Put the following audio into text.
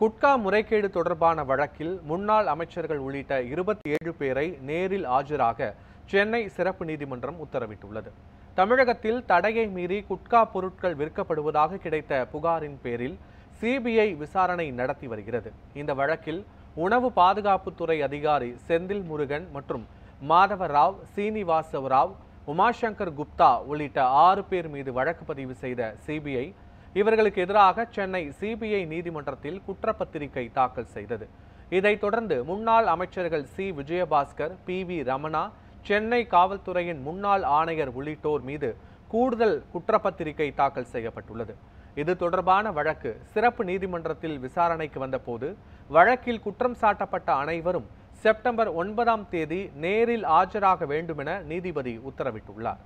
குட்கா முறைகேடு தொடர்பான வழக்கில் முன்னாள் அமைச்சர்கள் உள்ளிட்ட 27 பேரை நேரில் ஆஜராக சென்னை சிறப்பு நீதிமன்றம் உத்தரவிட்டுள்ளது. தமிழகத்தில் தடையை மீறி குட்கா பொருட்கள் விற்கப்படுவதாக கிடைத்த புகாரின் பேரில் சிபிஐ விசாரணை நடத்தி வருகிறது. இந்த வழக்கில் உணவு பாதுகாப்புத்துறை அதிகாரி செந்தில் முருகன் மற்றும் மாதவ ராவ், சீனிவாசவ ராவ், உமாசங்கர் குப்தா உள்ளிட்ட 6 பேர் மீது வழக்கு பதிவு செய்த சிபிஐ இவர்களுக்கு எதிராக சென்னை சிபிஐ நீதிமன்றத்தில் குற்றப்பத்திரிகை தாக்கல் செய்தது. இதைத் தொடர்ந்து முன்னாள் அமைச்சர்கள் சி. விஜயபாஸ்கர், பி.வி. ரமணா, சென்னை காவல்துறையின் முன்னாள் ஆணையர் உள்ளிட்டோர் மீது கூடுதல் குற்றப்பத்திரிகை தாக்கல் செய்யப்பட்டுள்ளது. இது தொடர்பான வழக்கு சிறப்பு நீதிமன்றத்தில் விசாரணைக்கு வந்தபோது வழக்கில் குற்றம் சாட்டப்பட்ட அனைவரும் செப்டம்பர் 9ஆம் தேதி நேரில் ஆஜராக வேண்டும் என நீதிபதி உத்தரவிட்டுள்ளார்.